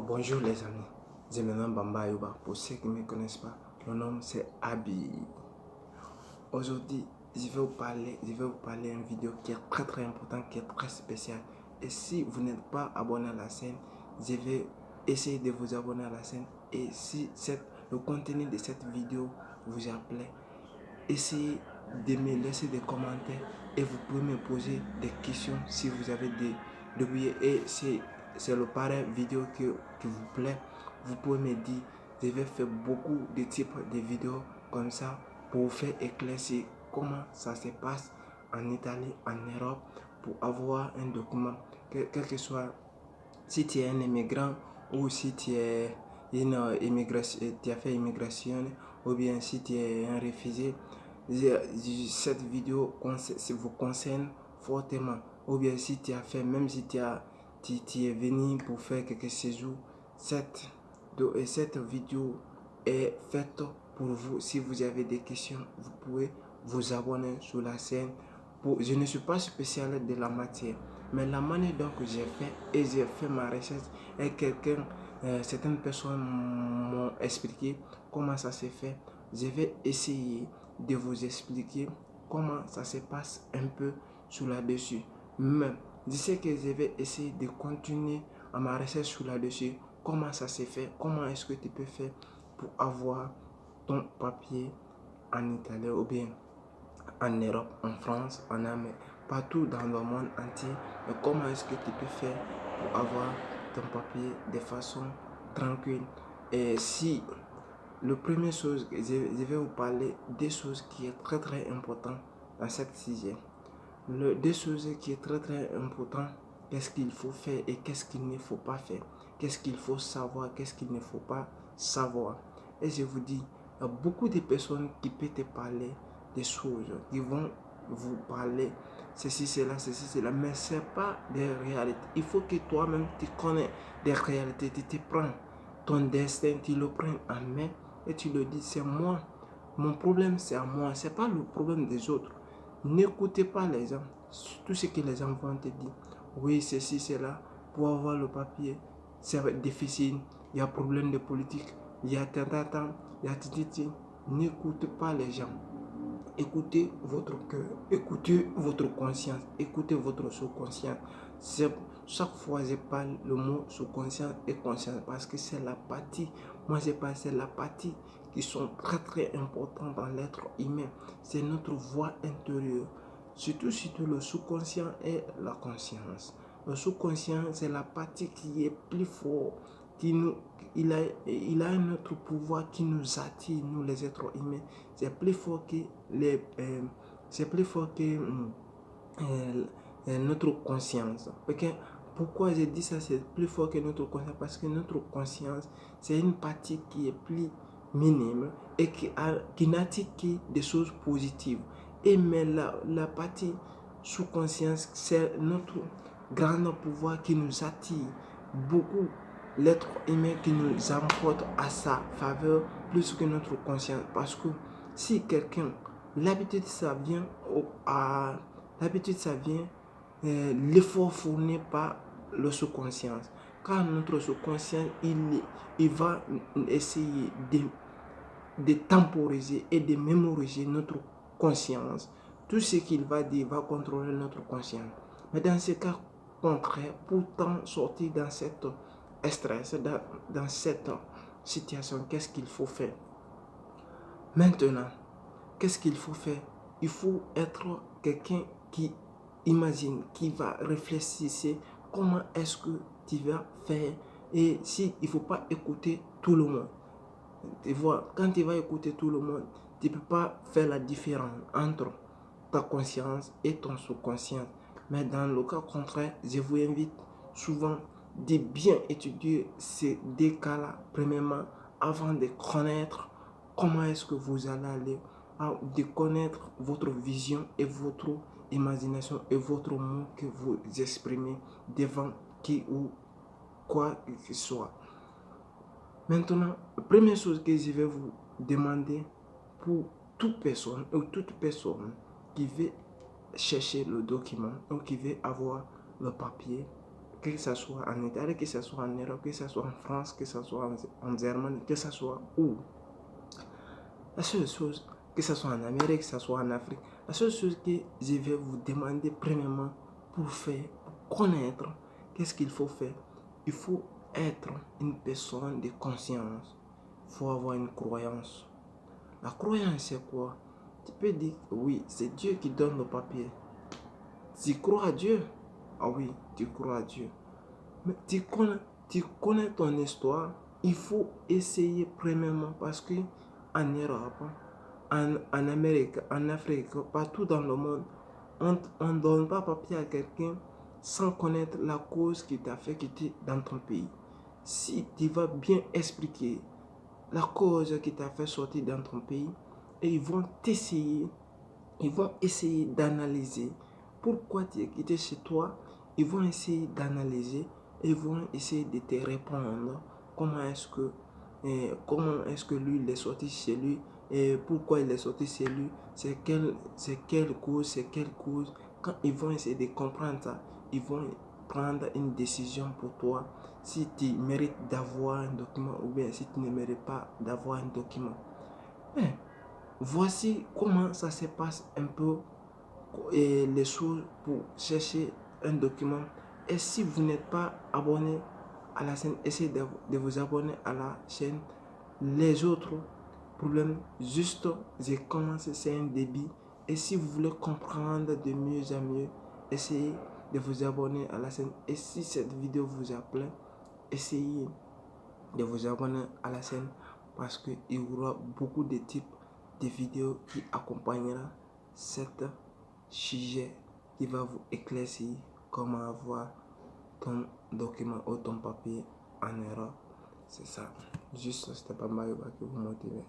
Bonjour les amis, je m'appelle Bamba Yuba. Pour ceux qui ne me connaissent pas, mon nom c'est Abi. Aujourd'hui, je vais vous parler d'une vidéo qui est très importante, qui est très spéciale. Et si vous n'êtes pas abonné à la chaîne, je vais essayer de vous abonner à la chaîne. Et si le contenu de cette vidéo vous a plu, essayez de me laisser des commentaires et vous pouvez me poser des questions si vous avez des billets. Et c'est le pareil vidéo qui vous plaît, vous pouvez me dire. Je vais faire beaucoup de types de vidéos comme ça pour vous faire éclaircir comment ça se passe en Italie, en Europe, pour avoir un document, quel que soit, si tu es un immigrant ou si tu es une immigration, tu as fait immigration, ou bien si tu es un réfugié. Cette vidéo vous concerne fortement. Ou bien si tu as fait, même si tu es venu pour faire quelques séjours, cette vidéo est faite pour vous. Si vous avez des questions, vous pouvez vous abonner sur la chaîne. Je ne suis pas spécialiste de la matière, mais la manière dont j'ai fait et j'ai fait ma recherche et certaines personnes m'ont expliqué comment ça s'est fait. Je vais essayer de vous expliquer comment ça se passe un peu sur là-dessus. Mais je sais que je vais essayer de continuer à ma recherche sur là-dessus. Comment ça se fait, comment est-ce que tu peux faire pour avoir ton papier en Italie ou bien en Europe, en France, en Amérique, partout dans le monde entier. Mais comment est-ce que tu peux faire pour avoir ton papier de façon tranquille? Et si la première chose, je vais vous parler des choses qui est très important dans cette sujet. Des choses qui est très important, qu'est-ce qu'il faut faire et qu'est-ce qu'il ne faut pas faire. Qu'est-ce qu'il faut savoir, qu'est-ce qu'il ne faut pas savoir. Et je vous dis, il y a beaucoup de personnes qui peuvent te parler des choses, qui vont vous parler ceci, cela, mais ce n'est pas des réalités. Il faut que toi-même tu connais des réalités, tu te prends ton destin, tu le prends en main et tu le dis, c'est moi. Mon problème, c'est à moi, ce n'est pas le problème des autres. N'écoutez pas les gens, tout ce que les gens vont te dire. Oui, ceci, cela, pour avoir le papier, c'est difficile, il y a problème de politique, il y a tant, il y a titi. N'écoutez pas les gens. Écoutez votre cœur, écoutez votre conscience, écoutez votre sous-conscience. Chaque fois je parle le mot sous-conscience et conscience parce que c'est la partie, moi je parle, c'est la partie qui sont très importantes dans l'être humain. C'est notre voix intérieure. Surtout le sous-conscient et la conscience. Le sous-conscient, c'est la partie qui est plus forte, il a un autre pouvoir qui nous attire, nous les êtres humains. C'est plus fort que notre conscience. Pourquoi je dis ça, c'est plus fort que notre conscience? Parce que notre conscience, c'est une partie qui est plus minime et qui n'attire que des choses positives. Mais la partie sous-conscience, c'est notre grand pouvoir qui nous attire beaucoup. L'être humain qui nous emporte à sa faveur plus que notre conscience. Parce que si quelqu'un, l'habitude ça vient, l'effort fourni par le sous-conscience. Car notre sous-conscience, il va essayer de temporiser et de mémoriser notre conscience. Tout ce qu'il va dire va contrôler notre conscience. Mais dans ce cas contraire, pourtant sortir dans cette stress, dans cette situation, qu'est-ce qu'il faut faire? Maintenant, qu'est-ce qu'il faut faire? Il faut être quelqu'un qui imagine, qui va réfléchir comment est-ce que tu vas faire. Et si il ne faut pas écouter tout le monde. Tu vois, quand tu vas écouter tout le monde, tu ne peux pas faire la différence entre ta conscience et ton sous-conscient. Mais dans le cas contraire, je vous invite souvent de bien étudier ces deux cas-là, premièrement, avant de connaître comment est-ce que vous allez aller, de connaître votre vision et votre imagination et votre mot que vous exprimez devant qui ou quoi que ce soit. Maintenant, la première chose que je vais vous demander pour toute personne qui veut chercher le document ou qui veut avoir le papier que ce soit en Italie, que ce soit en Europe, que ce soit en France, que ce soit en Germanie, que ce soit où. La seule chose, que ce soit en Amérique, que ce soit en Afrique, la seule chose que je vais vous demander premièrement pour faire, pour connaître, qu'est-ce qu'il faut faire? Il faut être une personne de conscience. Il faut avoir une croyance. La croyance, c'est quoi? Tu peux dire, oui, c'est Dieu qui donne le papier. Tu crois à Dieu? Ah oui, tu crois à Dieu. Mais tu connais ton histoire. Il faut essayer premièrement parce que en Europe, en Amérique, en Afrique, partout dans le monde, on ne donne pas papier à quelqu'un sans connaître la cause qui t'a fait quitter dans ton pays. Si tu vas bien expliquer la cause qui t'a fait sortir dans ton pays, et ils vont essayer d'analyser pourquoi tu es quitté chez toi. Ils vont essayer d'analyser et ils vont essayer de te répondre comment est-ce que lui il est sorti chez lui et pourquoi il est sorti chez lui, c'est quelle cause. Quand ils vont essayer de comprendre ça, ils vont prendre une décision pour toi si tu mérites d'avoir un document ou bien si tu ne mérites pas d'avoir un document. Mais voici comment ça se passe un peu et les choses pour chercher un document. Et si vous n'êtes pas abonné à la chaîne, essayez de vous abonner à la chaîne. Les autres problèmes, juste j'ai commencé, c'est un début. Et si vous voulez comprendre de mieux en mieux, essayez de vous abonner à la chaîne. Et si cette vidéo vous a plu, essayez de vous abonner à la chaîne parce qu'il y aura beaucoup de types de vidéos qui accompagnera cet sujet qui va vous éclaircir comment avoir ton document ou ton papier en Europe. C'est ça. Juste, c'était pas mal qui vous motive.